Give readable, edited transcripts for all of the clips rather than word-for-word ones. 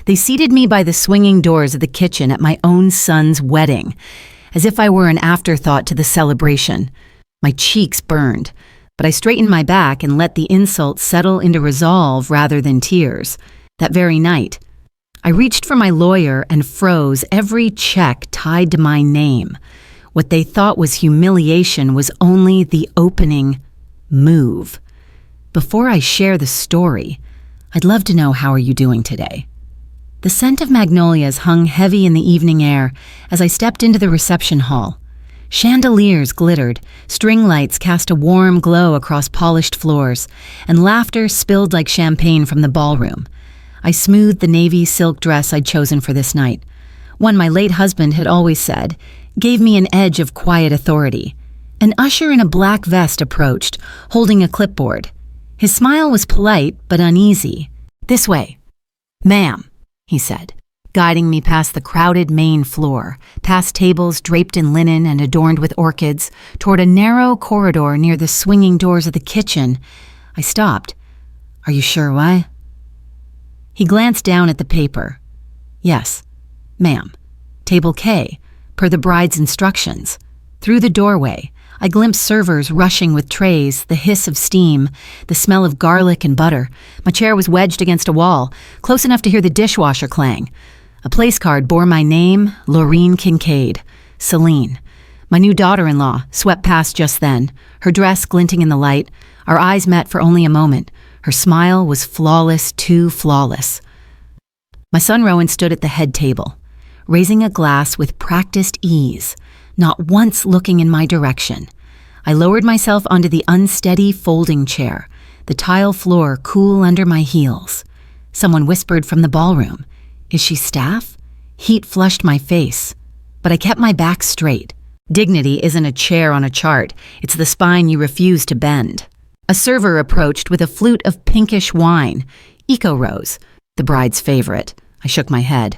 They seated me by the swinging doors of the kitchen at my own son's wedding, as if I were an afterthought to the celebration. My cheeks burned, but I straightened my back and let the insult settle into resolve rather than tears. That very night, I reached for my lawyer and froze every check tied to my name. What they thought was humiliation was only the opening move. Before I share the story, I'd love to know, how are you doing today? The scent of magnolias hung heavy in the evening air as I stepped into the reception hall. Chandeliers glittered, string lights cast a warm glow across polished floors, and laughter spilled like champagne from the ballroom. I smoothed the navy silk dress I'd chosen for this night. One my late husband had always said gave me an edge of quiet authority. An usher in a black vest approached, holding a clipboard. His smile was polite but uneasy. "This way." "Ma'am," he said, guiding me past the crowded main floor, past tables draped in linen and adorned with orchids, toward a narrow corridor near the swinging doors of the kitchen. I stopped. "Are you sure why?" He glanced down at the paper. "Yes, ma'am. Table K, per the bride's instructions." Through the doorway, I glimpsed servers rushing with trays, the hiss of steam, the smell of garlic and butter. My chair was wedged against a wall, close enough to hear the dishwasher clang. A place card bore my name, Laureen Kincaid. Celine. My new daughter-in-law swept past just then, her dress glinting in the light. Our eyes met for only a moment. Her smile was flawless, too flawless. My son Rowan stood at the head table, raising a glass with practiced ease, not once looking in my direction. I lowered myself onto the unsteady folding chair, the tile floor cool under my heels. Someone whispered from the ballroom, "Is she staff?" Heat flushed my face, but I kept my back straight. Dignity isn't a chair on a chart, it's the spine you refuse to bend. A server approached with a flute of pinkish wine, Eco Rose, the bride's favorite. I shook my head.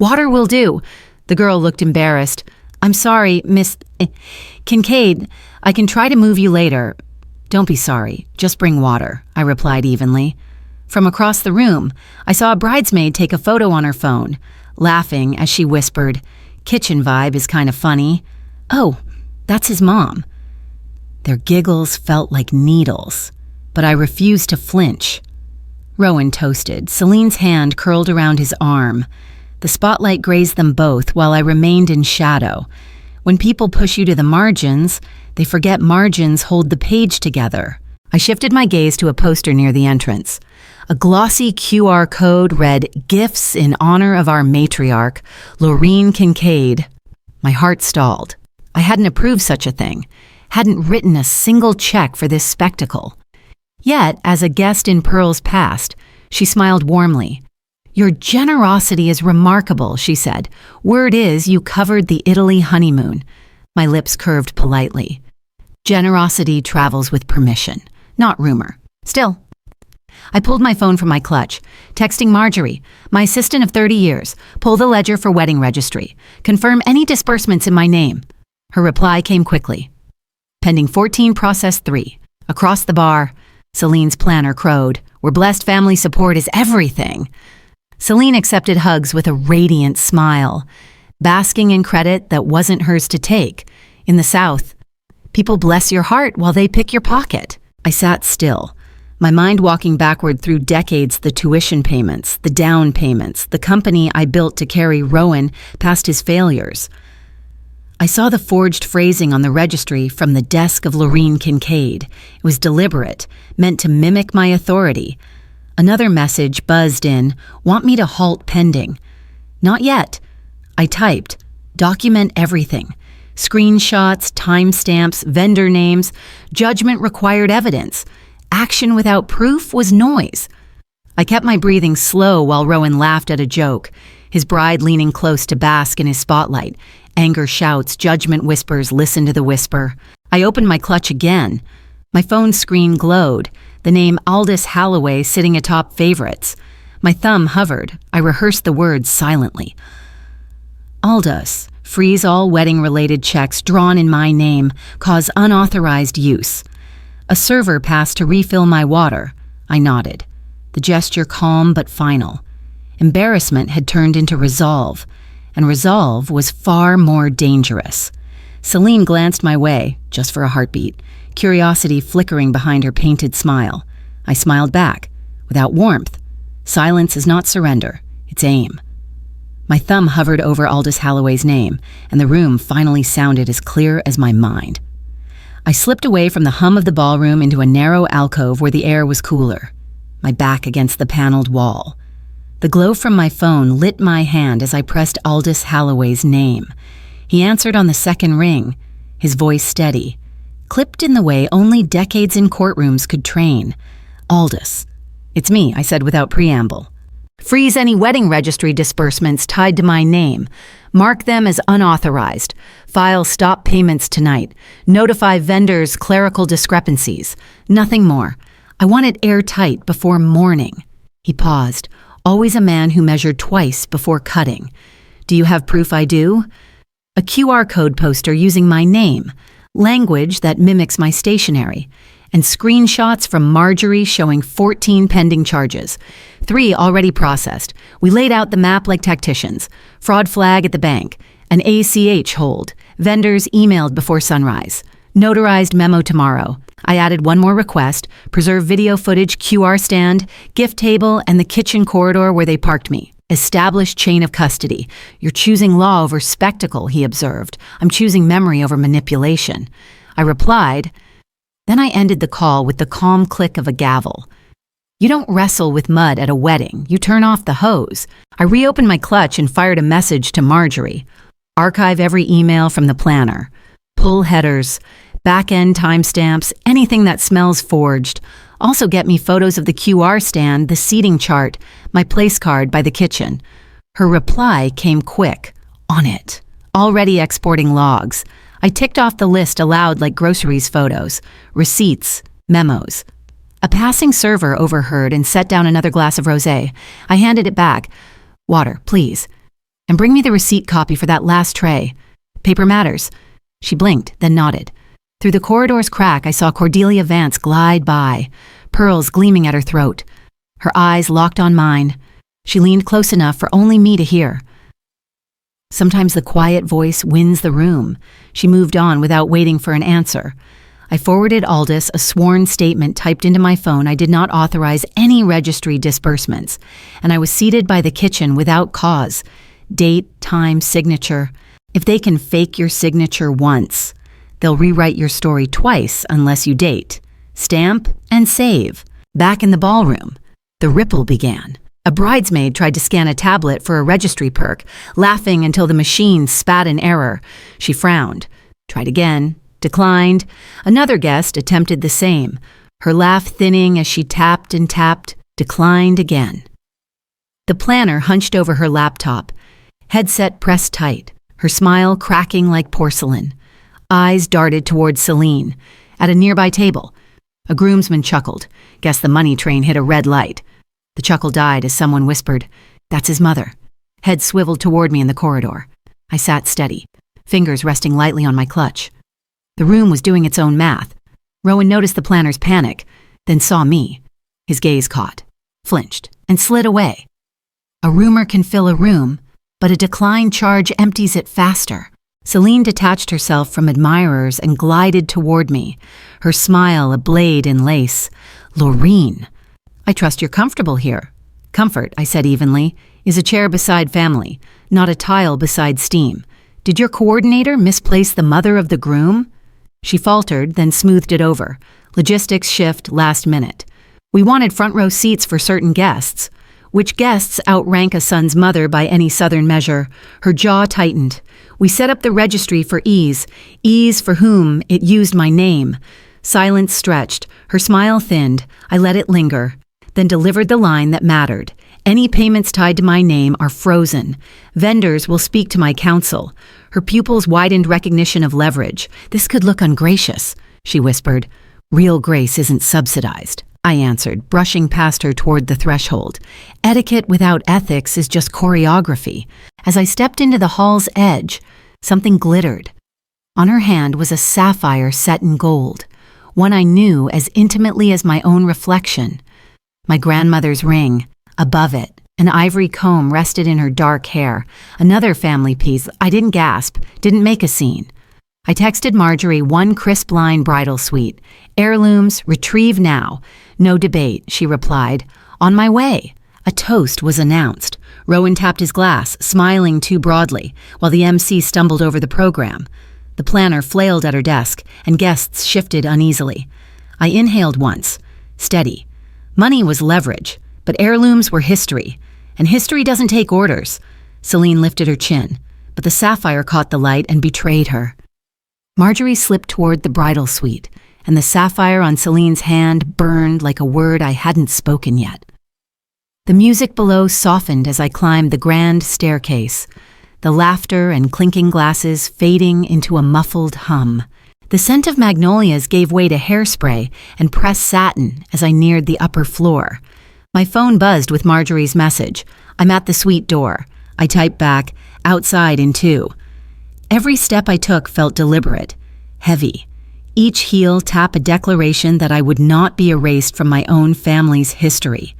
"Water will do." The girl looked embarrassed. "I'm sorry, Miss Kincaid. I can try to move you later." "Don't be sorry. Just bring water," I replied evenly. From across the room, I saw a bridesmaid take a photo on her phone, laughing as she whispered, "Kitchen vibe is kind of funny." "Oh, that's his mom." Their giggles felt like needles, but I refused to flinch. Rowan toasted, Celine's hand curled around his arm. The spotlight grazed them both while I remained in shadow. When people push you to the margins, they forget margins hold the page together. I shifted my gaze to a poster near the entrance. A glossy QR code read, "Gifts in honor of our matriarch, Laureen Kincaid." My heart stalled. I hadn't approved such a thing, hadn't written a single check for this spectacle. Yet, as a guest in Pearl's past, she smiled warmly. "Your generosity is remarkable," she said. "Word is you covered the Italy honeymoon." My lips curved politely. Generosity travels with permission, not rumor. Still, I pulled my phone from my clutch, texting Marjorie, my assistant of 30 years, "Pull the ledger for wedding registry. Confirm any disbursements in my name." Her reply came quickly. "Pending 14 process 3. Across the bar." Celine's planner crowed. "We're blessed family support is everything." Celine accepted hugs with a radiant smile, basking in credit that wasn't hers to take. In the South, people bless your heart while they pick your pocket. I sat still, my mind walking backward through decades, the tuition payments, the down payments, the company I built to carry Rowan past his failures. I saw the forged phrasing on the registry from the desk of Laureen Kincaid. It was deliberate, meant to mimic my authority. Another message buzzed in, "Want me to halt pending?" "Not yet." I typed, "Document everything. Screenshots, timestamps, vendor names, judgment required evidence. Action without proof was noise." I kept my breathing slow while Rowan laughed at a joke, his bride leaning close to bask in his spotlight. Anger shouts, judgment whispers, listen to the whisper. I opened my clutch again. My phone screen glowed, the name Aldous Halloway sitting atop favorites. My thumb hovered. I rehearsed the words silently. Aldous, freeze all wedding-related checks drawn in my name, cause unauthorized use. A server passed to refill my water. I nodded, the gesture calm but final. Embarrassment had turned into resolve, and resolve was far more dangerous. Celine glanced my way, just for a heartbeat, curiosity flickering behind her painted smile. I smiled back, without warmth. Silence is not surrender, it's aim. My thumb hovered over Aldous Halloway's name, and the room finally sounded as clear as my mind. I slipped away from the hum of the ballroom into a narrow alcove where the air was cooler, my back against the paneled wall. The glow from my phone lit my hand as I pressed Aldous Halloway's name. He answered on the second ring, his voice steady, clipped in the way only decades in courtrooms could train. Aldous. "It's me," I said without preamble. "Freeze any wedding registry disbursements tied to my name. Mark them as unauthorized. File stop payments tonight. Notify vendors clerical discrepancies. Nothing more. I want it airtight before morning." He paused, always a man who measured twice before cutting. "Do you have proof I do?" "A QR code poster using my name, language that mimics my stationery, and screenshots from Marjorie showing 14 pending charges. 3 already processed. We laid out the map like tacticians. Fraud flag at the bank. An ACH hold. Vendors emailed before sunrise. Notarized memo tomorrow. I added one more request: preserve video footage, QR stand, gift table, and the kitchen corridor where they parked me. Established chain of custody. You're choosing law over spectacle," he observed. "I'm choosing memory over manipulation." I replied. Then I ended the call with the calm click of a gavel. You don't wrestle with mud at a wedding. You turn off the hose. I reopened my clutch and fired a message to Marjorie. Archive every email from the planner. Pull headers, back-end timestamps, anything that smells forged. Also get me photos of the QR stand, the seating chart, my place card by the kitchen. Her reply came quick. On it. Already exporting logs. I ticked off the list aloud like groceries photos, receipts, memos. A passing server overheard and set down another glass of rosé. I handed it back. "Water, please. And bring me the receipt copy for that last tray. Paper matters." She blinked, then nodded. Through the corridor's crack, I saw Cordelia Vance glide by, pearls gleaming at her throat. Her eyes locked on mine. She leaned close enough for only me to hear. Sometimes the quiet voice wins the room. She moved on without waiting for an answer. I forwarded Aldous a sworn statement typed into my phone I did not authorize any registry disbursements, and I was seated by the kitchen without cause. Date, time, signature. If they can fake your signature once, they'll rewrite your story twice unless you date. Stamp and save. Back in the ballroom, the ripple began. A bridesmaid tried to scan a tablet for a registry perk, laughing until the machine spat an error. She frowned. Tried again. Declined. Another guest attempted the same. Her laugh thinning as she tapped and tapped. Declined again. The planner hunched over her laptop. Headset pressed tight. Her smile cracking like porcelain. Eyes darted toward Celine. At a nearby table, a groomsman chuckled. Guess the money train hit a red light. The chuckle died as someone whispered, "That's his mother." Head swiveled toward me in the corridor. I sat steady, fingers resting lightly on my clutch. The room was doing its own math. Rowan noticed the planner's panic, then saw me. His gaze caught, flinched, and slid away. A rumor can fill a room, but a decline charge empties it faster. Celine detached herself from admirers and glided toward me, her smile a blade in lace. "Laureen, I trust you're comfortable here." "Comfort," I said evenly, "is a chair beside family, not a tile beside steam. Did your coordinator misplace the mother of the groom?" She faltered, then smoothed it over. Logistics shift last minute. "We wanted front row seats for certain guests." "Which guests outrank a son's mother by any Southern measure?" Her jaw tightened. "We set up the registry for ease for whom it used my name." Silence stretched. Her smile thinned. I let it linger, then delivered the line that mattered. "Any payments tied to my name are frozen. Vendors will speak to my counsel." Her pupils widened recognition of leverage. "This could look ungracious," she whispered. "Real grace isn't subsidized," I answered, brushing past her toward the threshold. "Etiquette without ethics is just choreography." As I stepped into the hall's edge, something glittered. On her hand was a sapphire set in gold, one I knew as intimately as my own reflection. My grandmother's ring, above it, An ivory comb rested in her dark hair. Another family piece. I didn't gasp, didn't make a scene. I texted Marjorie one crisp line bridal suite. Heirlooms, retrieve now. No debate, she replied. On my way. A toast was announced. Rowan tapped his glass, smiling too broadly, while the MC stumbled over the program. The planner flailed at her desk, and guests shifted uneasily. I inhaled once. Steady. Money was leverage, but heirlooms were history, and history doesn't take orders. Celine lifted her chin, but the sapphire caught the light and betrayed her. Marjorie slipped toward the bridal suite, and the sapphire on Celine's hand burned like a word I hadn't spoken yet. The music below softened as I climbed the grand staircase, the laughter and clinking glasses fading into a muffled hum. The scent of magnolias gave way to hairspray and pressed satin as I neared the upper floor. My phone buzzed with Marjorie's message. I'm at the suite door. I typed back, outside in 2. Every step I took felt deliberate, heavy. Each heel tapped a declaration that I would not be erased from my own family's history.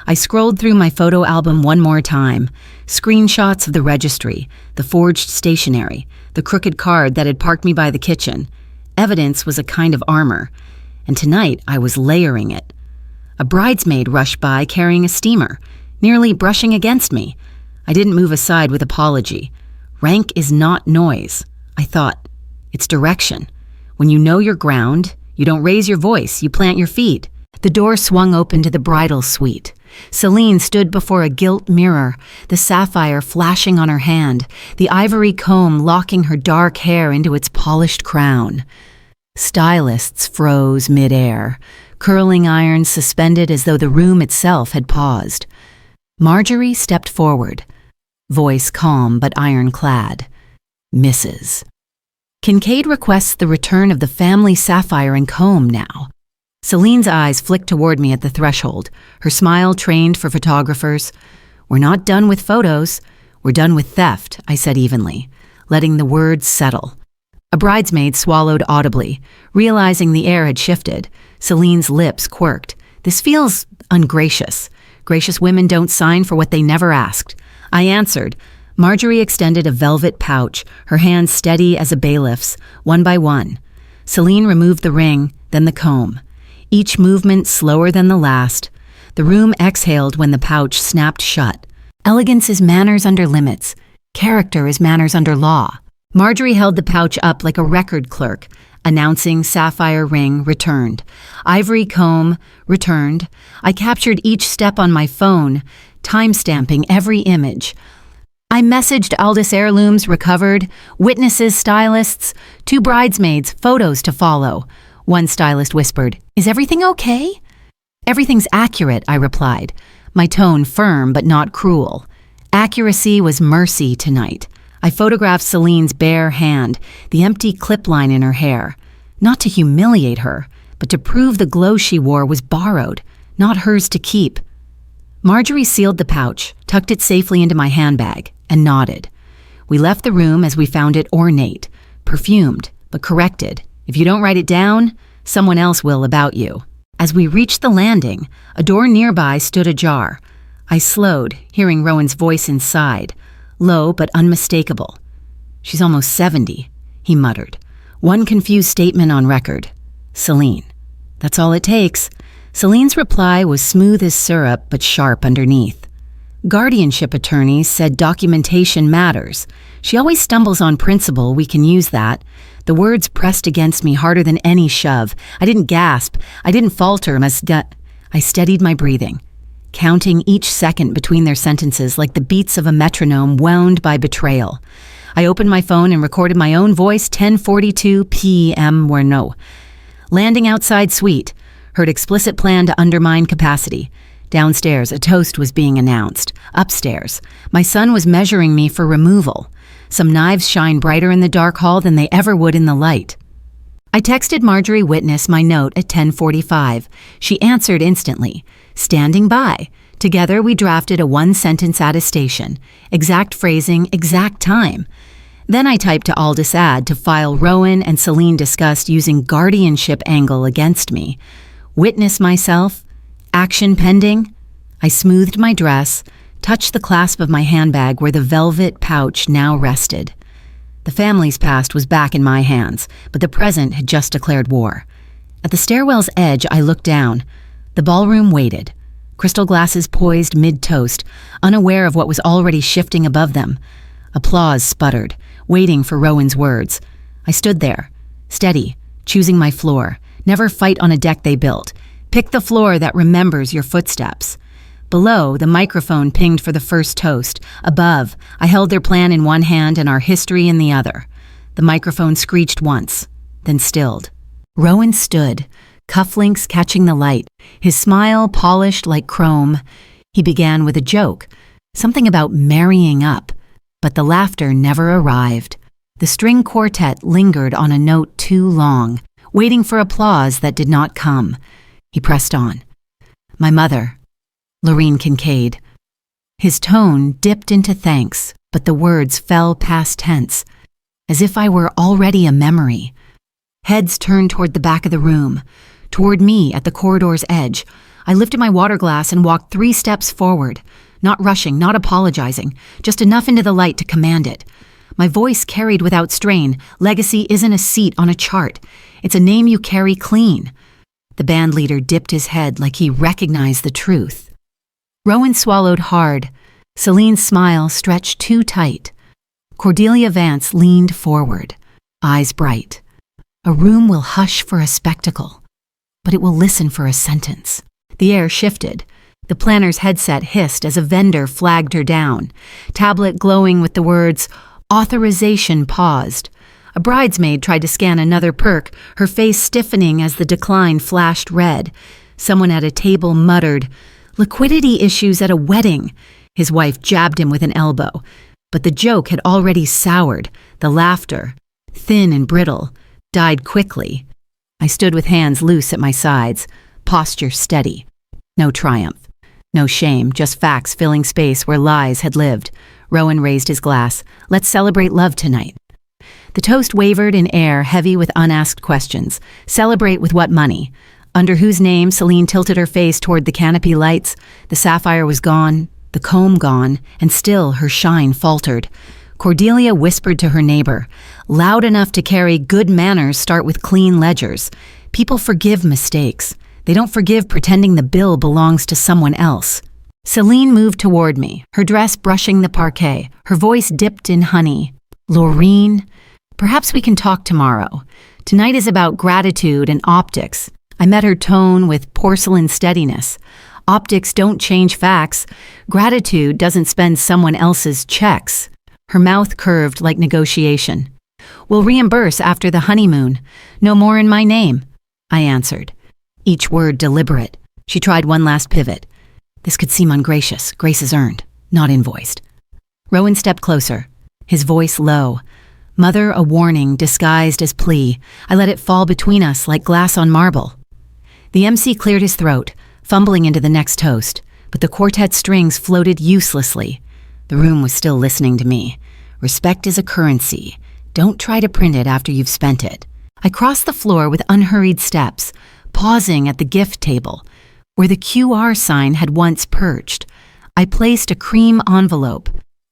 I scrolled through my photo album one more time. Screenshots of the registry, the forged stationery, the crooked card that had parked me by the kitchen. Evidence was a kind of armor, and tonight I was layering it. A bridesmaid rushed by carrying a steamer, nearly brushing against me. I didn't move aside with apology. Rank is not noise, I thought. It's direction. When you know your ground, you don't raise your voice, you plant your feet. The door swung open to the bridal suite. Celine stood before a gilt mirror, the sapphire flashing on her hand, the ivory comb locking her dark hair into its polished crown. Stylists froze mid-air, curling irons suspended as though the room itself had paused. Marjorie stepped forward, voice calm but ironclad. Mrs. Kincaid requests the return of the family sapphire and comb now. Celine's eyes flicked toward me at the threshold, her smile trained for photographers. We're not done with photos. We're done with theft, I said evenly, letting the words settle. A bridesmaid swallowed audibly, realizing the air had shifted. Celine's lips quirked. This feels ungracious. Gracious women don't sign for what they never asked. I answered. Marjorie extended a velvet pouch, her hands steady as a bailiff's, one by one. Celine removed the ring, then the comb. Each movement slower than the last. The room exhaled when the pouch snapped shut. Elegance is manners under limits. Character is manners under law. Marjorie held the pouch up like a record clerk, announcing sapphire ring returned. Ivory comb returned. I captured each step on my phone, time-stamping every image. I messaged Aldous Heirlooms recovered, witnesses, stylists, 2 bridesmaids, photos to follow. One stylist whispered, "Is everything okay?" "Everything's accurate," I replied, my tone firm but not cruel. Accuracy was mercy tonight. I photographed Celine's bare hand, the empty clip line in her hair, not to humiliate her, but to prove the glow she wore was borrowed, not hers to keep. Marjorie sealed the pouch, tucked it safely into my handbag, and nodded. We left the room as we found it ornate, perfumed, but corrected. If you don't write it down, someone else will about you. As we reached the landing, a door nearby stood ajar. I slowed, hearing Rowan's voice inside, low but unmistakable. "She's almost 70, he muttered. One confused statement on record. Celine. That's all it takes. Celine's reply was smooth as syrup but sharp underneath. Guardianship attorneys said documentation matters. She always stumbles on principle, we can use that. The words pressed against me harder than any shove. I didn't gasp. I didn't falter. I steadied my breathing, counting each second between their sentences like the beats of a metronome wound by betrayal. I opened my phone and recorded my own voice, 10:42 p.m. where no. Landing outside suite. Heard explicit plan to undermine capacity. Downstairs, a toast was being announced. Upstairs, my son was measuring me for removal. Some knives shine brighter in the dark hall than they ever would in the light. I texted Marjorie Witness my note at 10:45. She answered instantly, standing by. Together, we drafted a one-sentence attestation. Exact phrasing, exact time. Then I typed to Aldous Ad to file Rowan and Celine discussed using guardianship angle against me. Witness myself. Action pending. I smoothed my dress, touched the clasp of my handbag where the velvet pouch now rested. The family's past was back in my hands, but the present had just declared war. At the stairwell's edge, I looked down. The ballroom waited, crystal glasses poised mid-toast, unaware of what was already shifting above them. Applause sputtered, waiting for Rowan's words. I stood there, steady, choosing my floor. Never fight on a deck they built. Pick the floor that remembers your footsteps. Below, the microphone pinged for the first toast. Above, I held their plan in one hand and our history in the other. The microphone screeched once, then stilled. Rowan stood, cufflinks catching the light, his smile polished like chrome. He began with a joke, something about marrying up, but the laughter never arrived. The string quartet lingered on a note too long, waiting for applause that did not come. He pressed on. My mother, Lorene Kincaid. His tone dipped into thanks, but the words fell past tense, as if I were already a memory. Heads turned toward the back of the room, toward me at the corridor's edge. I lifted my water glass and walked 3 steps forward, not rushing, not apologizing, just enough into the light to command it. My voice carried without strain. Legacy isn't a seat on a chart. It's a name you carry clean. The band leader dipped his head like he recognized the truth. Rowan swallowed hard. Celine's smile stretched too tight. Cordelia Vance leaned forward, eyes bright. A room will hush for a spectacle, but it will listen for a sentence. The air shifted. The planner's headset hissed as a vendor flagged her down. Tablet glowing with the words, "Authorization" paused. A bridesmaid tried to scan another perk, her face stiffening as the decline flashed red. Someone at a table muttered, "Liquidity issues at a wedding." His wife jabbed him with an elbow. But the joke had already soured. The laughter, thin and brittle, died quickly. I stood with hands loose at my sides, posture steady. No triumph, no shame, just facts filling space where lies had lived. Rowan raised his glass. Let's celebrate love tonight. The toast wavered in air, heavy with unasked questions. Celebrate with what money? Under whose name? Celine tilted her face toward the canopy lights. The sapphire was gone, the comb gone, and still her shine faltered. Cordelia whispered to her neighbor, loud enough to carry good manners start with clean ledgers. People forgive mistakes. They don't forgive pretending the bill belongs to someone else. Celine moved toward me, her dress brushing the parquet, her voice dipped in honey. Lorene, perhaps we can talk tomorrow. Tonight is about gratitude and optics. I met her tone with porcelain steadiness. Optics don't change facts. Gratitude doesn't spend someone else's checks. Her mouth curved like negotiation. We'll reimburse after the honeymoon. No more in my name, I answered. Each word deliberate. She tried one last pivot. This could seem ungracious. Grace is earned, not invoiced. Rowan stepped closer, his voice low. Mother, a warning disguised as plea. I let it fall between us like glass on marble. The MC cleared his throat, fumbling into the next toast, but the quartet strings floated uselessly. The room was still listening to me. Respect is a currency. Don't try to print it after you've spent it. I crossed the floor with unhurried steps, pausing at the gift table, where the QR sign had once perched. I placed a cream envelope.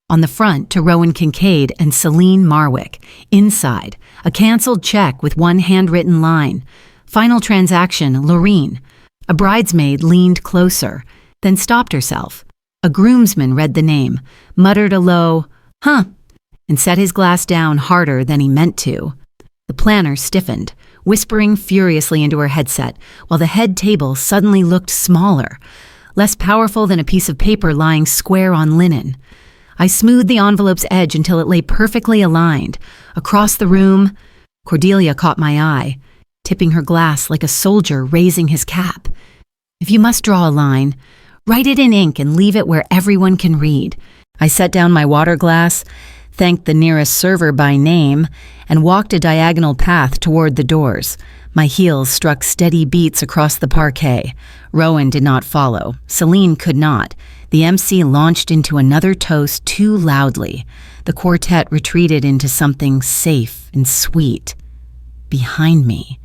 On the front to Rowan Kincaid and Celine Marwick. Inside, a canceled check with one handwritten line. Final transaction, Lorene. A bridesmaid leaned closer, then stopped herself. A groomsman read the name, muttered a low, "Huh," and set his glass down harder than he meant to. The planner stiffened, whispering furiously into her headset, while the head table suddenly looked smaller, less powerful than a piece of paper lying square on linen. I smoothed the envelope's edge until it lay perfectly aligned. Across the room, Cordelia caught my eye, tipping her glass like a soldier raising his cap. If you must draw a line, write it in ink and leave it where everyone can read. I set down my water glass, thanked the nearest server by name, and walked a diagonal path toward the doors. My heels struck steady beats across the parquet. Rowan did not follow. Celine could not. The MC launched into another toast too loudly. The quartet retreated into something safe and sweet. Behind me,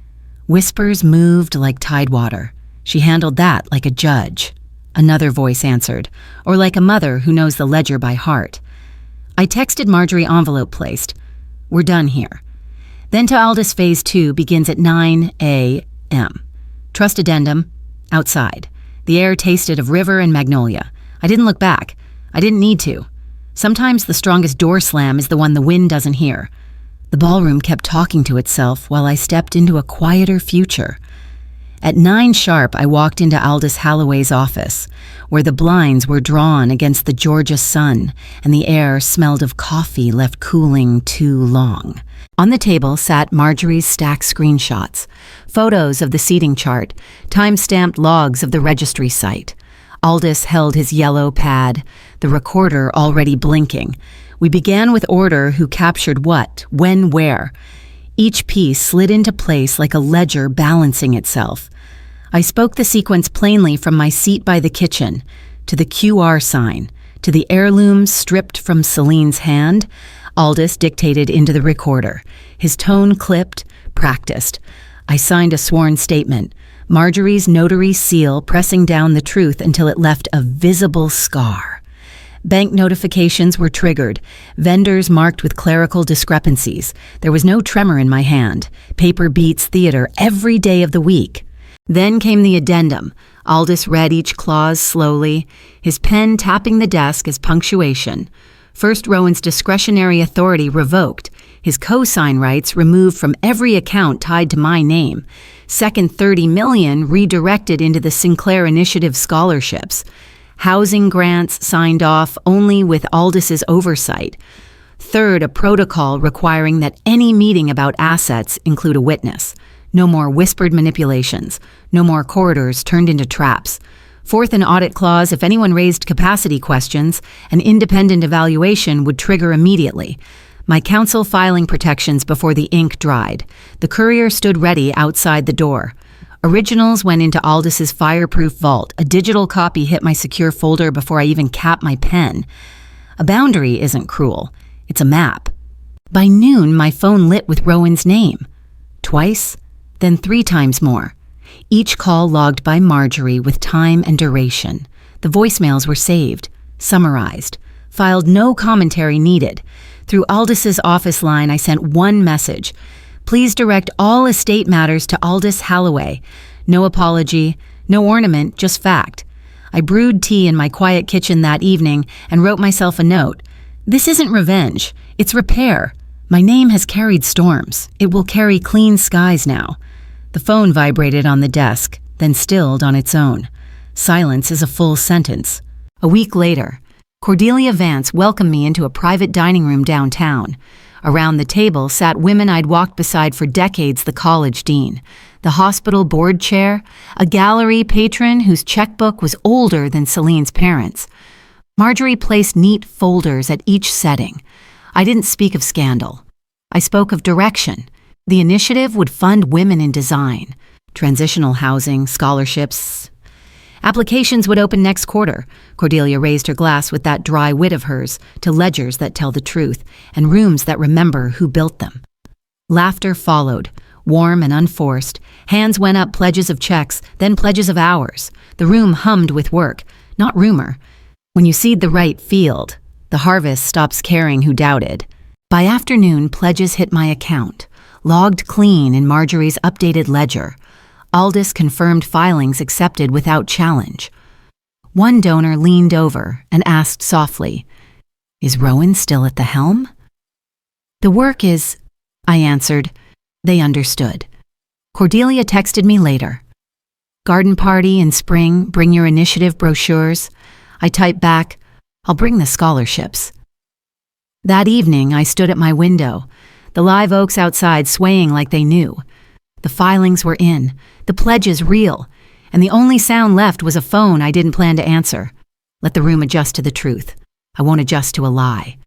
whispers moved like tidewater. She handled that like a judge. another voice answered, or like a mother who knows the ledger by heart. I texted Marjorie envelope placed. We're done here. Then to Aldous Phase 2 begins at 9 a.m. Trust addendum, outside. The air tasted of river and magnolia. I didn't look back. I didn't need to. Sometimes the strongest door slam is the one the wind doesn't hear. The ballroom kept talking to itself while I stepped into a quieter future. At 9 sharp, I walked into Aldous Halloway's office, where the blinds were drawn against the Georgia sun and the air smelled of coffee left cooling too long. On the table sat Marjorie's stacked screenshots, photos of the seating chart, time-stamped logs of the registry site. Aldous held his yellow pad, the recorder already blinking. We began with order who captured what, when, where. Each piece slid into place like a ledger balancing itself. I spoke the sequence plainly from my seat by the kitchen, to the QR sign, to the heirlooms stripped from Celine's hand. Aldous dictated into the recorder, his tone clipped, practiced. I signed a sworn statement, Marjorie's notary seal pressing down the truth until it left a visible scar. Bank notifications were triggered, vendors marked with clerical discrepancies. There was no tremor in my hand. Paper beats theater every day of the week. Then came the addendum. Aldous read each clause slowly, his pen tapping the desk as punctuation. First, Rowan's discretionary authority revoked, his co-sign rights removed from every account tied to my name. Second, $30 million redirected into the Sinclair Initiative scholarships. Housing grants signed off only with Aldis's oversight. Third, a protocol requiring that any meeting about assets include a witness. No more whispered manipulations. No more corridors turned into traps. Fourth, an audit clause if anyone raised capacity questions, an independent evaluation would trigger immediately. My counsel filing protections before the ink dried. The courier stood ready outside the door. Originals went into Aldis's fireproof vault. A digital copy hit my secure folder before I even capped my pen. A boundary isn't cruel. It's a map. By noon, my phone lit with Rowan's name. Twice, then 3 times more. Each call logged by Marjorie with time and duration. The voicemails were saved, summarized, filed, no commentary needed. Through Aldis's office line, I sent one message. Please direct all estate matters to Aldous Halloway. No apology, no ornament, just fact. I brewed tea in my quiet kitchen that evening and wrote myself a note. This isn't revenge, it's repair. My name has carried storms. It will carry clean skies now. The phone vibrated on the desk, then stilled on its own. Silence is a full sentence. A week later, Cordelia Vance welcomed me into a private dining room downtown. Around the table sat women I'd walked beside for decades, the college dean, the hospital board chair, a gallery patron whose checkbook was older than Celine's parents. Marjorie placed neat folders at each setting. I didn't speak of scandal. I spoke of direction. The initiative would fund women in design, transitional housing, scholarships. Applications would open next quarter. Cordelia raised her glass with that dry wit of hers to ledgers that tell the truth and rooms that remember who built them. Laughter followed, warm and unforced. Hands went up, pledges of checks, then pledges of hours. The room hummed with work, not rumor. When you seed the right field, the harvest stops caring who doubted. By afternoon, pledges hit my account, logged clean in Marjorie's updated ledger. Aldous confirmed filings accepted without challenge. One donor leaned over and asked softly, "Is Rowan still at the helm?" "The work is," I answered. They understood. Cordelia texted me later. "Garden party in spring, bring your initiative brochures." I typed back, "I'll bring the scholarships." That evening, I stood at my window, the live oaks outside swaying like they knew. The filings were in, the pledges real, and the only sound left was a phone I didn't plan to answer. Let the room adjust to the truth. I won't adjust to a lie.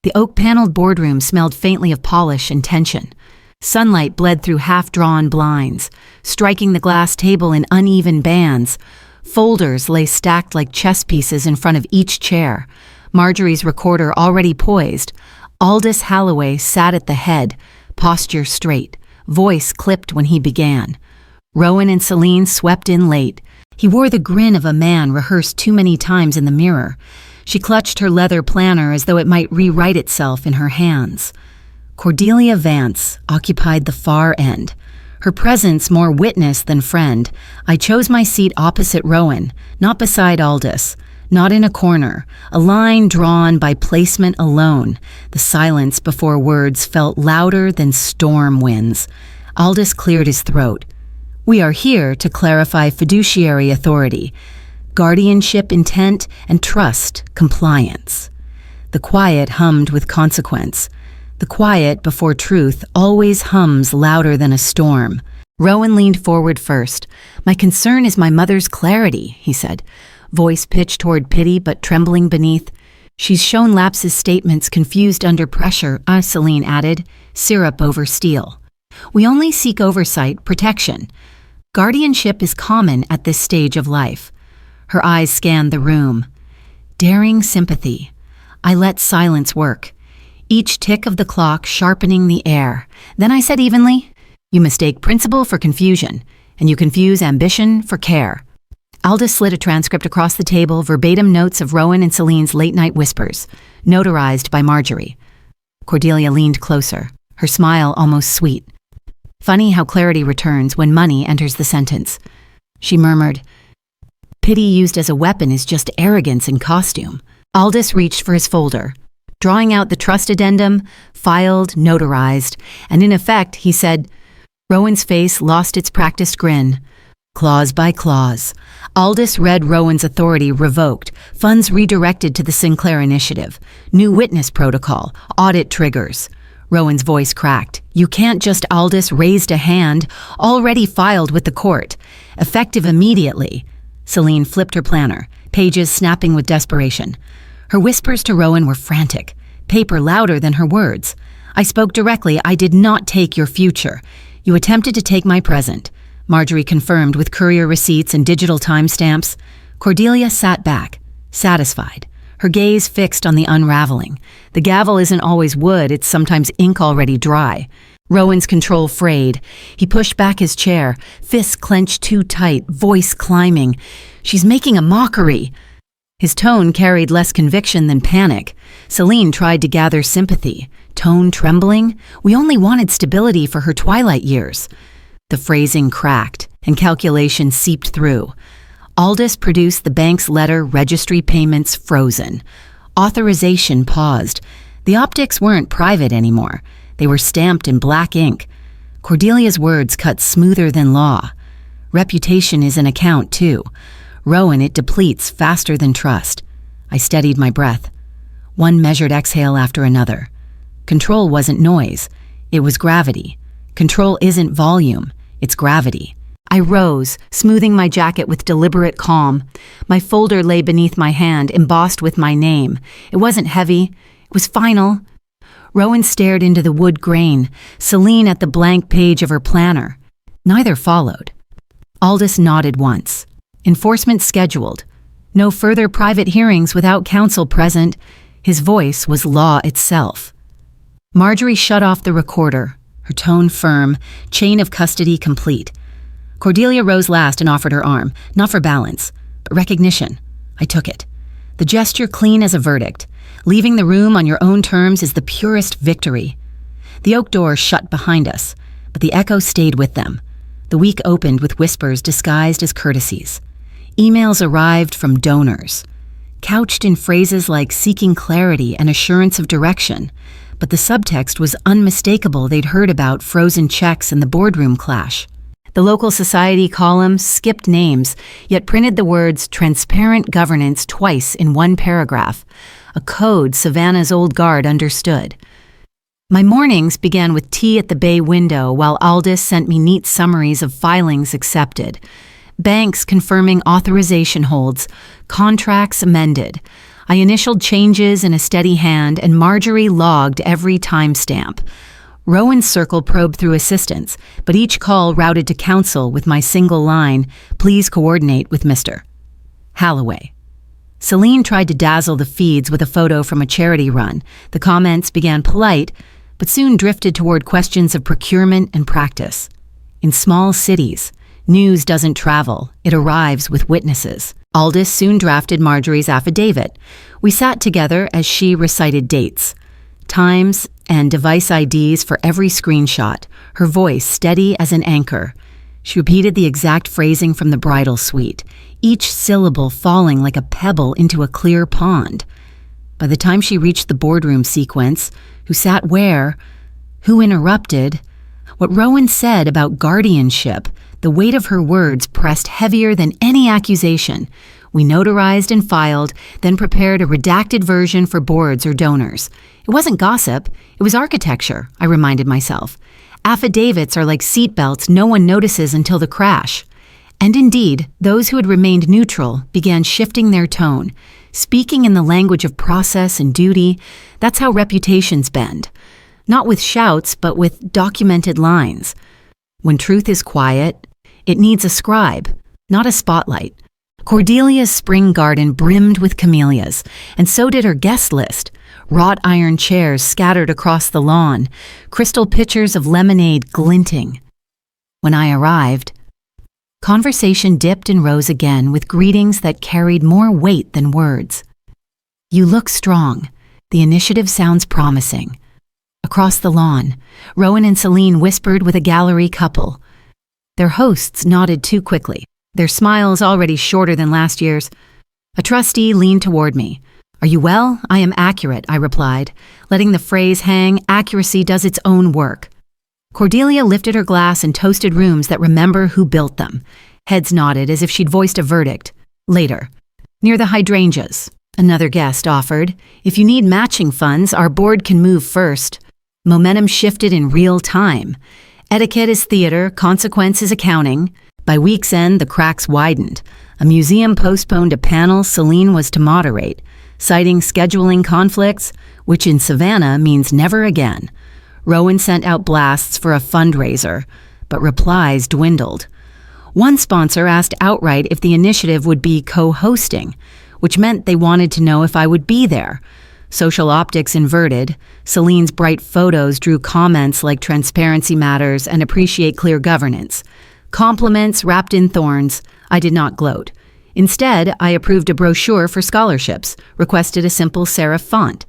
The oak-paneled boardroom smelled faintly of polish and tension. Sunlight bled through half-drawn blinds, striking the glass table in uneven bands. Folders lay stacked like chess pieces in front of each chair. Marjorie's recorder already poised. Aldous Halloway sat at the head, posture straight, voice clipped when he began. Rowan and Celine swept in late. He wore the grin of a man rehearsed too many times in the mirror. She clutched her leather planner as though it might rewrite itself in her hands. Cordelia Vance occupied the far end. Her presence more witness than friend. I chose my seat opposite Rowan, not beside Aldous, not in a corner, a line drawn by placement alone. The silence before words felt louder than storm winds. Aldous cleared his throat. We are here to clarify fiduciary authority, guardianship intent, and trust compliance. The quiet hummed with consequence. The quiet before truth always hums louder than a storm. Rowan leaned forward first. My concern is my mother's clarity, he said, voice pitched toward pity but trembling beneath. She's shown Laps's statements confused under pressure, Celine added, syrup over steel. We only seek oversight, protection. Guardianship is common at this stage of life. Her eyes scanned the room. Daring sympathy. I let silence work, each tick of the clock sharpening the air. Then I said evenly, you mistake principle for confusion, and you confuse ambition for care. Aldous slid a transcript across the table, verbatim notes of Rowan and Celine's late-night whispers, notarized by Marjorie. Cordelia leaned closer, her smile almost sweet. Funny how clarity returns when money enters the sentence. She murmured, pity used as a weapon is just arrogance in costume. Aldous reached for his folder, drawing out the trust addendum, filed, notarized, and in effect, he said, Rowan's face lost its practiced grin. Clause by clause. Aldous read Rowan's authority revoked, funds redirected to the Sinclair Initiative, new witness protocol, audit triggers. Rowan's voice cracked. You can't just Aldous raised a hand, already filed with the court. Effective immediately. Celine flipped her planner, pages snapping with desperation. Her whispers to Rowan were frantic, paper louder than her words. I spoke directly. I did not take your future. You attempted to take my present. Marjorie confirmed with courier receipts and digital timestamps. Cordelia sat back, satisfied, her gaze fixed on the unraveling. The gavel isn't always wood, it's sometimes ink already dry. Rowan's control frayed. He pushed back his chair, fists clenched too tight, voice climbing. She's making a mockery. His tone carried less conviction than panic. Celine tried to gather sympathy, tone trembling. We only wanted stability for her twilight years. The phrasing cracked, and calculation seeped through. Aldous produced the bank's letter, registry payments frozen. Authorization paused. The optics weren't private anymore. They were stamped in black ink. Cordelia's words cut smoother than law. Reputation is an account, too. Rowan, it depletes faster than trust. I steadied my breath. One measured exhale after another. Control wasn't noise. It was gravity. Control isn't volume. It's gravity. I rose, smoothing my jacket with deliberate calm. My folder lay beneath my hand, embossed with my name. It wasn't heavy. It was final. Rowan stared into the wood grain, Celine at the blank page of her planner. Neither followed. Aldous nodded once. Enforcement scheduled. No further private hearings without counsel present. His voice was law itself. Marjorie shut off the recorder, her tone firm, chain of custody complete. Cordelia rose last and offered her arm, not for balance, but recognition. I took it. The gesture clean as a verdict. Leaving the room on your own terms is the purest victory. The oak door shut behind us, but the echo stayed with them. The week opened with whispers disguised as courtesies. Emails arrived from donors, couched in phrases like seeking clarity and assurance of direction, but the subtext was unmistakable. They'd heard about frozen checks and the boardroom clash. The local society column skipped names, yet printed the words transparent governance twice in one paragraph, a code Savannah's old guard understood. My mornings began with tea at the bay window while Aldous sent me neat summaries of filings accepted. Banks confirming authorization holds, contracts amended. I initialed changes in a steady hand, and Marjorie logged every timestamp. Rowan's circle probed through assistants, but each call routed to counsel with my single line, please coordinate with Mr. Halloway. Celine tried to dazzle the feeds with a photo from a charity run. The comments began polite, but soon drifted toward questions of procurement and practice. In small cities, News doesn't travel, it arrives with witnesses. Aldous soon drafted Marjorie's affidavit. We sat together as she recited dates, times, and device IDs for every screenshot, her voice steady as an anchor. She repeated the exact phrasing from the bridal suite, each syllable falling like a pebble into a clear pond. By the time she reached the boardroom sequence, who sat where, who interrupted, what Rowan said about guardianship, the weight of her words pressed heavier than any accusation. We notarized and filed, then prepared a redacted version for boards or donors. It wasn't gossip, it was architecture, I reminded myself. Affidavits are like seatbelts no one notices until the crash. And indeed, those who had remained neutral began shifting their tone, speaking in the language of process and duty. That's how reputations bend. Not with shouts, but with documented lines. When truth is quiet, it needs a scribe, not a spotlight. Cordelia's spring garden brimmed with camellias, and so did her guest list. Wrought iron chairs scattered across the lawn, crystal pitchers of lemonade glinting. When I arrived, conversation dipped and rose again with greetings that carried more weight than words. "You look strong. The initiative sounds promising." Across the lawn, Rowan and Celine whispered with a gallery couple. Their hosts nodded too quickly, their smiles already shorter than last year's. A trustee leaned toward me. "Are you well? I am accurate," I replied, letting the phrase hang. Accuracy does its own work. Cordelia lifted her glass and toasted rooms that remember who built them. Heads nodded as if she'd voiced a verdict. Later, near the hydrangeas, another guest offered, "If you need matching funds, our board can move first." Momentum shifted in real time. Etiquette is theater, consequence is accounting. By week's end, the cracks widened. A museum postponed a panel Celine was to moderate, citing scheduling conflicts, which in Savannah means never again. Rowan sent out blasts for a fundraiser, but replies dwindled. One sponsor asked outright if the initiative would be co-hosting, which meant they wanted to know if I would be there. Social optics inverted. Celine's bright photos drew comments like transparency matters and appreciate clear governance. Compliments wrapped in thorns. I did not gloat. Instead, I approved a brochure for scholarships, requested a simple serif font,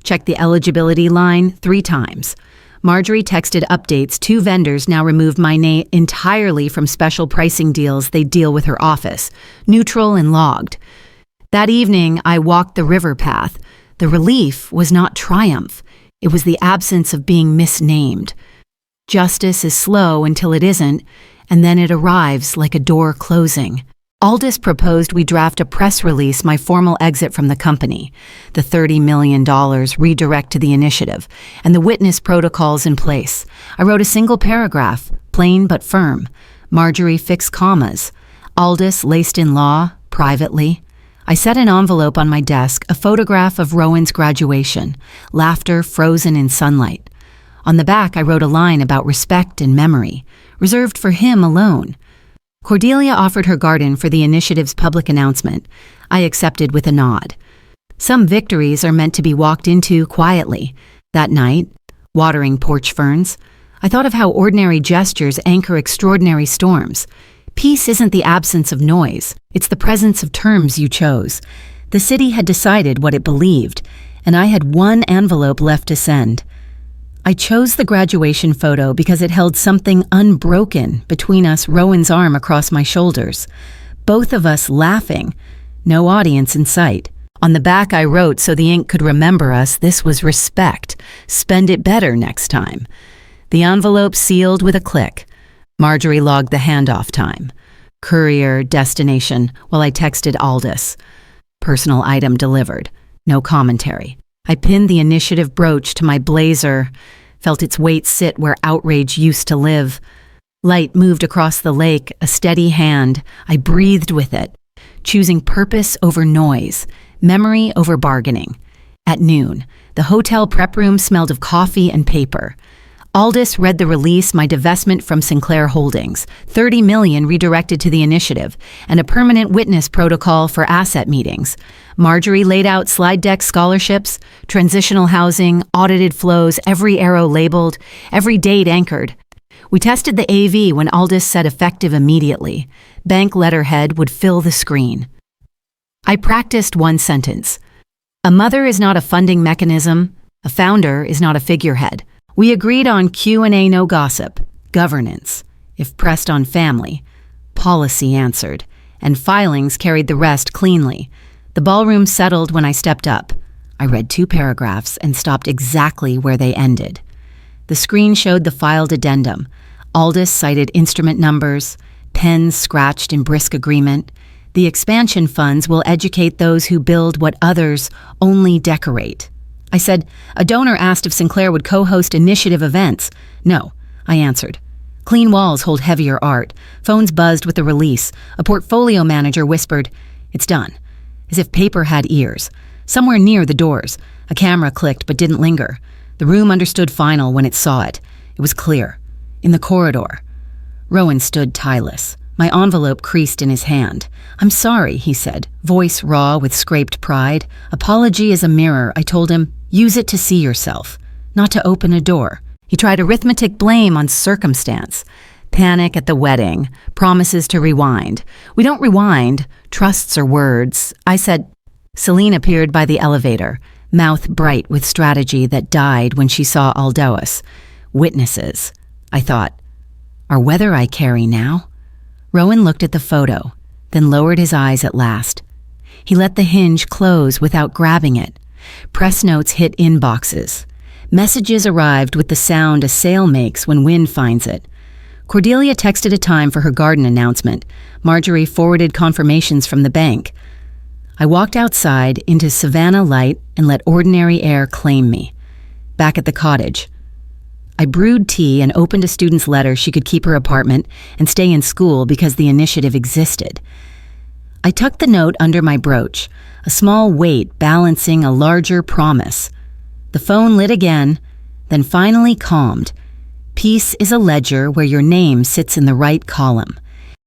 checked the eligibility line 3 times. Marjorie texted updates 2 vendors now removed my name entirely from special pricing deals they deal with her office, neutral and logged. That evening, I walked the river path. The relief was not triumph. It was the absence of being misnamed. Justice is slow until it isn't, and then it arrives like a door closing. Aldous proposed we draft a press release my formal exit from the company, the $30 million redirect to the initiative, and the witness protocols in place. I wrote a single paragraph, plain but firm. Marjorie fixed commas. Aldous laced in law, privately. I set an envelope on my desk, a photograph of Rowan's graduation, laughter frozen in sunlight. On the back, I wrote a line about respect and memory, reserved for him alone. Cordelia offered her garden for the initiative's public announcement. I accepted with a nod. Some victories are meant to be walked into quietly. That night, watering porch ferns, I thought of how ordinary gestures anchor extraordinary storms. Peace isn't the absence of noise, it's the presence of terms you chose. The city had decided what it believed, and I had one envelope left to send. I chose the graduation photo because it held something unbroken between us, Rowan's arm across my shoulders. Both of us laughing, no audience in sight. On the back I wrote so the ink could remember us, this was respect. Spend it better next time. The envelope sealed with a click. Marjorie logged the handoff time. Courier, destination, while I texted Aldous. Personal item delivered. No commentary. I pinned the initiative brooch to my blazer, felt its weight sit where outrage used to live. Light moved across the lake, a steady hand. I breathed with it, choosing purpose over noise, memory over bargaining. At noon, the hotel prep room smelled of coffee and paper. Aldous read the release, my divestment from Sinclair Holdings, $30 million redirected to the initiative, and a permanent witness protocol for asset meetings. Marjorie laid out slide deck scholarships, transitional housing, audited flows, every arrow labeled, every date anchored. We tested the AV when Aldous said effective immediately. Bank letterhead would fill the screen. I practiced one sentence. A mother is not a funding mechanism. A founder is not a figurehead. We agreed on Q&A, no gossip. Governance, if pressed on family. Policy answered, and filings carried the rest cleanly. The ballroom settled when I stepped up. I read 2 paragraphs and stopped exactly where they ended. The screen showed the filed addendum. Aldous cited instrument numbers, pens scratched in brisk agreement. The expansion funds will educate those who build what others only decorate. I said, a donor asked if Sinclair would co-host initiative events. No, I answered. Clean walls hold heavier art. Phones buzzed with the release. A portfolio manager whispered, it's done, as if paper had ears. Somewhere near the doors, a camera clicked but didn't linger. The room understood final when it saw it. It was clear. In the corridor. Rowan stood tieless. My envelope creased in his hand. I'm sorry, he said, voice raw with scraped pride. Apology is a mirror, I told him. Use it to see yourself, not to open a door. He tried arithmetic blame on circumstance. Panic at the wedding. Promises to rewind. We don't rewind. Trusts are words. I said. Celine appeared by the elevator, mouth bright with strategy that died when she saw Aldous. Witnesses. I thought, are whether I carry now? Rowan looked at the photo, then lowered his eyes at last. He let the hinge close without grabbing it. Press notes hit inboxes. Messages arrived with the sound a sail makes when wind finds it. Cordelia texted a time for her garden announcement. Marjorie forwarded confirmations from the bank. I walked outside into Savannah light and let ordinary air claim me. Back at the cottage, I brewed tea and opened a student's letter she could keep her apartment and stay in school because the initiative existed. I tucked the note under my brooch, a small weight balancing a larger promise. The phone lit again, then finally calmed. Peace is a ledger where your name sits in the right column.